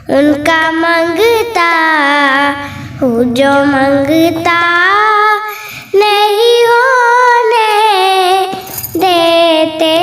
ان کا منگتا ہوں جو منگتا نہیں ہونے دیتے.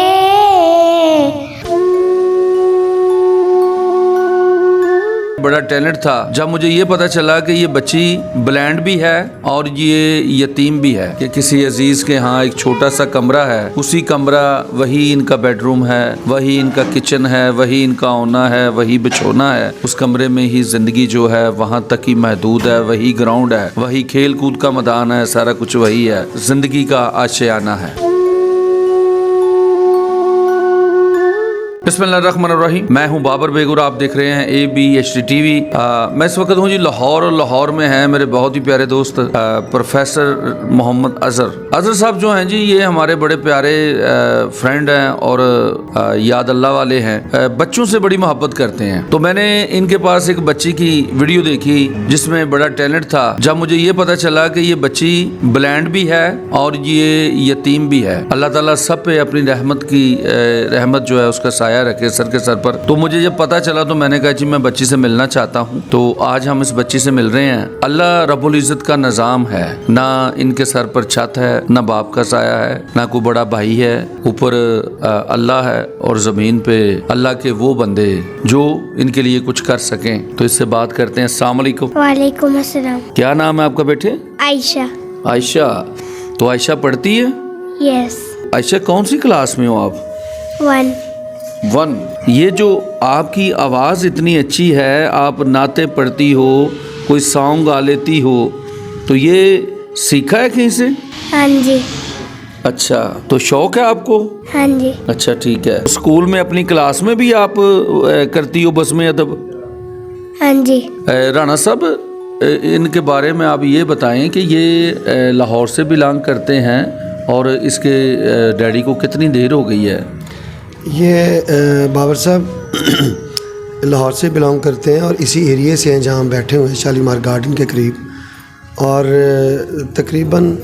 بڑا ٹیلنٹ تھا. جب مجھے یہ پتا چلا کہ یہ بچی بلائنڈ بھی ہے اور یہ یتیم بھی ہے, کہ کسی عزیز کے ہاں ایک چھوٹا سا کمرہ ہے, اسی کمرہ وہی ان کا بیڈ روم ہے, وہی ان کا کچن ہے, وہی ان کا اونا ہے, وہی بچھونا ہے, اس کمرے میں ہی زندگی جو ہے وہاں تک ہی محدود ہے, وہی گراؤنڈ ہے, وہی کھیل کود کا میدان ہے, سارا کچھ وہی ہے, زندگی کا آشیانہ ہے. بسم اللہ الرحمن الرحیم. میں ہوں بابر بیگور, آپ دیکھ رہے ہیں ABHD TV. میں اس وقت ہوں جی لاہور, اور لاہور میں ہیں میرے بہت ہی پیارے دوست پروفیسر محمد اظہر صاحب جو ہیں جی. یہ ہمارے بڑے پیارے فرینڈ ہیں اور یاد اللہ والے ہیں, بچوں سے بڑی محبت کرتے ہیں. تو میں نے ان کے پاس ایک بچی کی ویڈیو دیکھی جس میں بڑا ٹیلنٹ تھا. جب مجھے یہ پتا چلا کہ یہ بچی بلائنڈ بھی ہے اور یہ یتیم بھی ہے, اللہ تعالیٰ سب پہ اپنی رحمت جو ہے اس کا سایہ رکھے سر کے سر پر. تو مجھے جب پتا چلا تو میں نے کہا جی میں بچی سے ملنا چاہتا ہوں. تو آج ہم اس بچی سے مل رہے ہیں. اللہ رب العزت کا نظام ہے, نہ ان کے سر پر چھت ہے, نہ باپ کا سایہ ہے, نہ کوئی بڑا بھائی ہے, اوپر اللہ ہے اور زمین پہ اللہ کے وہ بندے جو ان کے لیے کچھ کر سکیں. تو اس سے بات کرتے ہیں. السلام علیکم. وعلیکم السلام. کیا نام ہے آپ کا بیٹے؟ عائشہ. عائشہ. تو عائشہ پڑھتی ہے؟ یس. عائشہ کون سی کلاس میں ہو آپ؟ 1. یہ جو آپ کی آواز اتنی اچھی ہے, آپ نعتیں پڑھتی ہو, کوئی سانگ گا لیتی ہو, تو یہ سیکھا ہے کہیں سے؟ ہاں جی. اچھا, تو شوق ہے آپ کو؟ ہاں جی. اچھا ٹھیک ہے. اسکول میں اپنی کلاس میں بھی آپ کرتی ہو بزم ادب؟ ہاں جی. رانا صاحب, ان کے بارے میں آپ یہ بتائیں کہ یہ لاہور سے بلانگ کرتے ہیں اور اس کے ڈیڈی کو کتنی دیر ہو گئی ہے؟ یہ بابر صاحب لاہور سے بلانگ کرتے ہیں اور اسی ایریے سے ہیں جہاں ہم بیٹھے ہوئے ہیں, شالیمار گارڈن کے قریب. اور تقریباً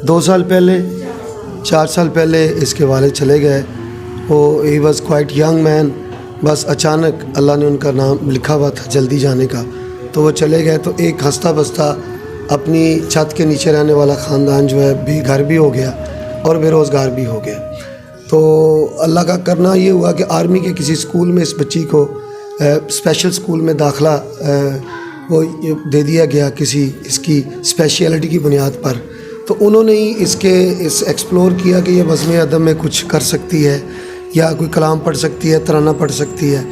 2 سال پہلے 4 سال پہلے اس کے والد چلے گئے. وہ he was quite young man, بس اچانک اللہ نے ان کا نام لکھا ہوا تھا جلدی جانے کا, تو وہ چلے گئے. تو ایک ہنستا بستا اپنی چھت کے نیچے رہنے والا خاندان جو ہے بے گھر بھی ہو گیا اور بے روزگار بھی ہو گیا. تو اللہ کا کرنا یہ ہوا کہ آرمی کے کسی اسکول میں اس بچی کو اسپیشل اسکول میں داخلہ وہ دے دیا گیا کسی اس کی اسپیشلٹی کی بنیاد پر. تو انہوں نے ہی اس ایکسپلور کیا کہ یہ بزم ادب میں کچھ کر سکتی ہے یا کوئی کلام پڑھ سکتی ہے, ترانہ پڑھ سکتی ہے.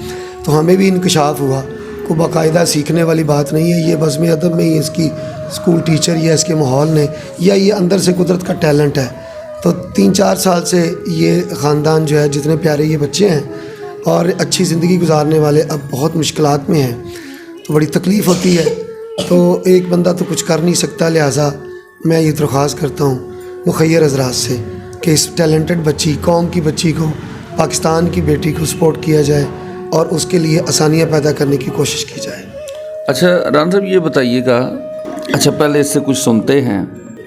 تو ہمیں بھی انکشاف ہوا. کوئی باقاعدہ سیکھنے والی بات نہیں ہے, یہ بزم ادب میں ہی اس کی اسکول ٹیچر یا اس کے ماحول نے یا یہ اندر سے قدرت کا ٹیلنٹ ہے. تو 3-4 سال سے یہ خاندان جو ہے, جتنے پیارے یہ بچے ہیں اور اچھی زندگی گزارنے والے, اب بہت مشکلات میں ہیں. تو بڑی تکلیف ہوتی ہے. تو ایک بندہ تو کچھ کر نہیں سکتا, لہٰذا میں یہ درخواست کرتا ہوں مخیر حضرات سے کہ اس ٹیلنٹڈ بچی, قوم کی بچی کو, پاکستان کی بیٹی کو سپورٹ کیا جائے اور اس کے لیے آسانیاں پیدا کرنے کی کوشش کی جائے. اچھا رانا صاحب یہ بتائیے گا, اچھا پہلے اس سے کچھ سنتے ہیں.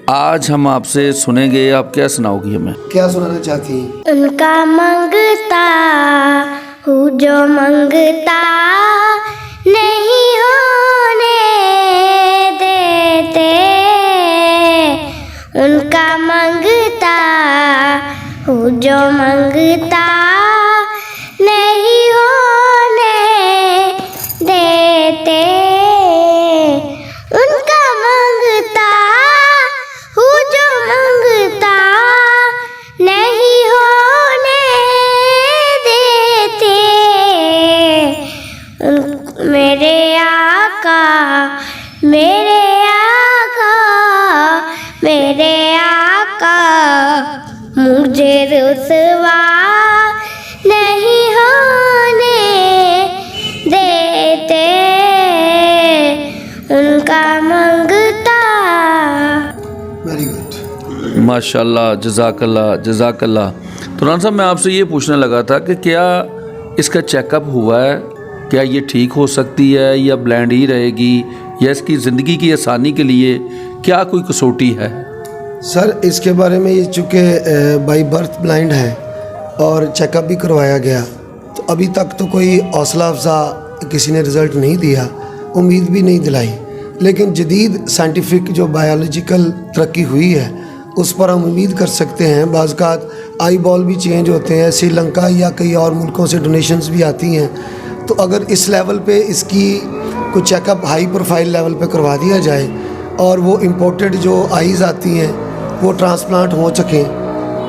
آج ہم آپ سے سنیں گے, آپ کیا سناؤ گی ہمیں؟ کیا سنانا چاہتی ہیں؟ ان کا منگتا ہوں جو منگتا نہیں ہونے دیتے. ان کا منگتا ہوں جو منگتا نہیں ہونے دیتے. ان کا منگتا ہوں جو منگتا نہیں ہونے دیتے. میرے آقا میرے آقا میرے آقا مجھے رسوا نہیں ہونے دیتے. ان کا منگتا. Very good. ماشاء اللہ, جزاک اللہ جزاک اللہ. تو رانا صاحب میں آپ سے یہ پوچھنے لگا تھا کہ کیا اس کا چیک اپ ہوا ہے, کیا یہ ٹھیک ہو سکتی ہے یا بلائنڈ ہی رہے گی, یا اس کی زندگی کی آسانی کے لیے کیا کوئی کسوٹی ہے؟ سر اس کے بارے میں یہ چونکہ بائی برتھ بلائنڈ ہے اور چیک اپ بھی کروایا گیا, تو ابھی تک تو کوئی حوصلہ افزا किसी ने रिज़ल्ट नहीं दिया, उम्मीद भी नहीं दिलाई, लेकिन जदीद साइंटिफिक जो बायोलॉजिकल तरक्की हुई है उस पर हम उम्मीद कर सकते हैं। बाज़ औक़ात आई बॉल भी चेंज होते हैं, श्रीलंका या कई और मुल्कों से डोनेशंस भी आती हैं, तो अगर इस लेवल पे इसकी कुछ चेकअप हाई प्रोफाइल लेवल पे करवा दिया जाए और वो इम्पोर्टेड जो आईज़ आती हैं वो ट्रांसप्लांट हो सकें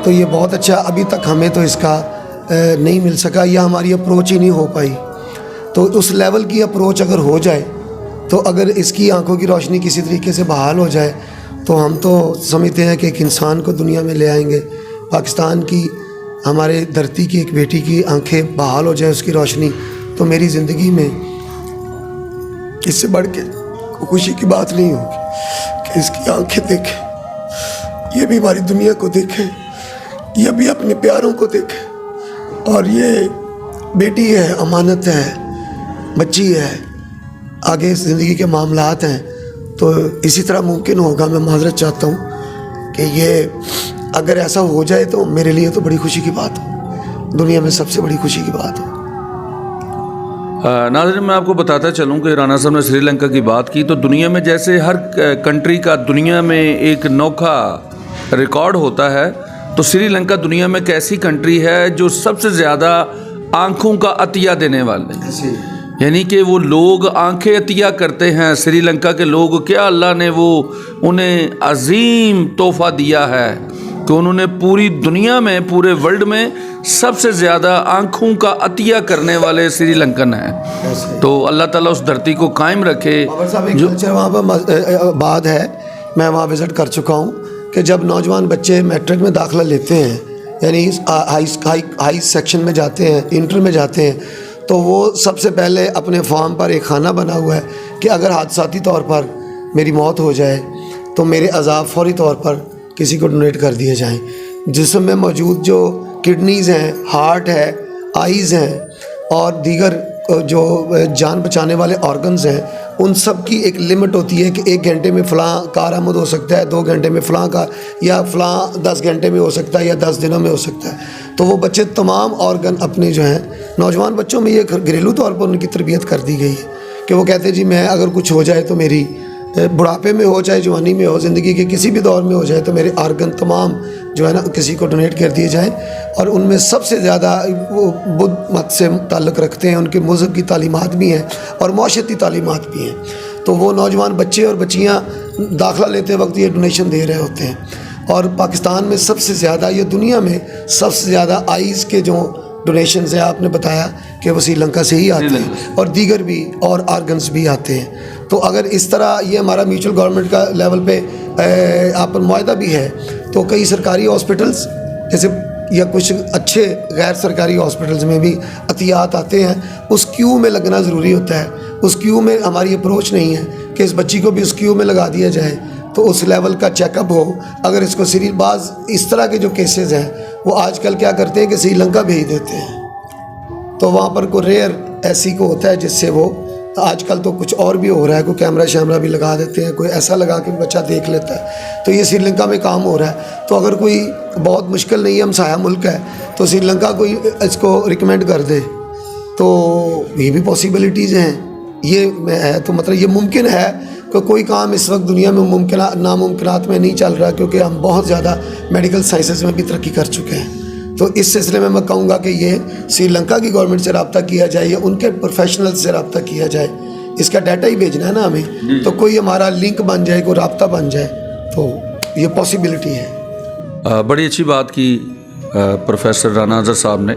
तो ये बहुत अच्छा। अभी तक हमें तो इसका नहीं मिल सका या हमारी अप्रोच ही नहीं हो पाई। तो उस लेवल की अप्रोच अगर हो जाए तो अगर इसकी आंखों की रोशनी किसी तरीके से बहाल हो जाए तो हम तो समझते हैं कि एक इंसान को दुनिया में ले आएंगे। पाकिस्तान की, हमारे धरती की एक बेटी की आंखें बहाल हो जाए, उसकी रोशनी, तो मेरी ज़िंदगी में इससे बढ़ के खुशी की बात नहीं होगी कि इसकी आंखें देखें, ये भी हमारी दुनिया को देखें, ये भी अपने प्यारों को देखें। और ये बेटी है, अमानत है, बच्ची है, आगे ज़िंदगी के मामलात हैं, तो इसी तरह मुमकिन होगा। मैं माज़रत चाहता हूँ कि ये अगर ऐसा हो जाए तो मेरे लिए तो बड़ी खुशी की बात हो, दुनिया में सबसे बड़ी खुशी की बात हो। नाज़रीन, मैं आपको बताता चलूँ कि राना साहब ने श्रीलंका की बात की, तो दुनिया में जैसे हर कंट्री का दुनिया में एक नोखा रिकॉर्ड होता है, तो श्रीलंका दुनिया में एक ऐसी कंट्री है जो सबसे ज़्यादा आँखों का अतिया देने वाले हैं। यानी कि वो लोग आंखें अतिया करते हैं। श्रीलंका के लोग, क्या अल्लाह ने वो उन्हें अजीम तोहफ़ा दिया है कि उन्होंने पूरी दुनिया में, पूरे वर्ल्ड में सबसे ज़्यादा आँखों का अतिया करने वाले श्रीलंकन हैं। तो अल्लाह ताला उस धरती को कायम रखे। जो कल्चर वहाँ पर बात है, मैं वहाँ विज़िट कर चुका हूँ कि जब नौजवान बच्चे मैट्रिक में दाखिला लेते हैं, यानी हाई सेक्शन में जाते हैं, इंटर में जाते हैं, तो वो सबसे पहले अपने फॉर्म पर एक खाना बना हुआ है कि अगर हादसाती तौर पर मेरी मौत हो जाए तो मेरे अज़ाब फौरी तौर पर किसी को डोनेट कर दिए जाएं। जिस्म में मौजूद जो किडनीज़ हैं, हार्ट है, आईज़ हैं और दीगर जो जान बचाने वाले ऑर्गन्स हैं, उन सब की एक लिमिट होती है कि 1 घंटे में फ़लाँ कार आमद हो सकता है, 2 घंटे में फ़लाँ का, या फ़लाँ 10 घंटे में हो सकता है, या 10 दिनों में हो सकता है। तो वो बच्चे तमाम ऑर्गन अपने जो हैं, नौजवान बच्चों में ये घरेलू तौर पर उनकी तरबियत कर दी गई है कि वो कहते हैं जी मैं अगर कुछ हो जाए तो मेरी बुढ़ापे में हो, चाहे जवानी में हो, ज़िंदगी के किसी भी दौर में हो जाए, तो मेरे ऑर्गन तमाम जो है ना किसी को डोनेट कर दिए जाएँ। और उनमें सबसे ज़्यादा वो बुद्ध मत से ताल्लुक़ रखते हैं, उनके मज़हब की तालीमात भी हैं और माशरती तालीमात भी हैं। तो वो नौजवान बच्चे और बच्चियाँ दाखिला लेते वक्त ये डोनेशन दे रहे होते हैं। और पाकिस्तान में सबसे ज़्यादा, ये दुनिया में सबसे ज़्यादा आईज़ के जो डोनेशन है, आपने बताया कि वो श्रीलंका से ही आते हैं और दीगर भी और ऑर्गन्स भी आते हैं। तो अगर इस तरह ये हमारा म्यूचुअल गवर्नमेंट का लेवल पे आप मुआहदा भी है, तो कई सरकारी हॉस्पिटल्स जैसे या कुछ अच्छे गैर सरकारी हॉस्पिटल्स में भी अतियात आते हैं। उस क्यू में लगना ज़रूरी होता है। उस क्यू में हमारी अप्रोच नहीं है कि इस बच्ची को भी उस क्यू में लगा दिया जाए, तो उस लेवल का चेकअप हो। अगर इसको बाज़ इस तरह के जो केसेस हैं वो आजकल क्या करते हैं कि श्रीलंका भेज देते हैं, तो वहाँ पर कोई रेयर ऐसी को होता है जिससे वो, आजकल तो कुछ और भी हो रहा है, कोई कैमरा शैमरा भी लगा देते हैं, कोई ऐसा लगा के बच्चा देख लेता है। तो ये श्रीलंका में काम हो रहा है। तो अगर कोई बहुत मुश्किल नहीं है, हमसाया मुल्क है, तो श्रीलंका कोई इसको रिकमेंड कर दे, तो ये भी पॉसिबिलिटीज़ हैं। ये है तो मतलब ये मुमकिन है कि कोई काम इस वक्त दुनिया में नामुमकिनात में नहीं चल रहा, क्योंकि हम बहुत ज़्यादा मेडिकल साइंसेस में भी तरक्की कर चुके हैं। तो इस सिलसिले में मैं कहूँगा कि ये श्रीलंका की गवर्नमेंट से रब्ता किया जाए या उनके प्रोफेशनल से रब्ता किया जाए। इसका डाटा ही भेजना है ना हमें, तो कोई हमारा लिंक बन जाए, कोई रब्ता बन जाए, तो ये पॉसिबिलिटी है। बड़ी अच्छी बात की प्रोफेसर राना अज़हर साहब ने।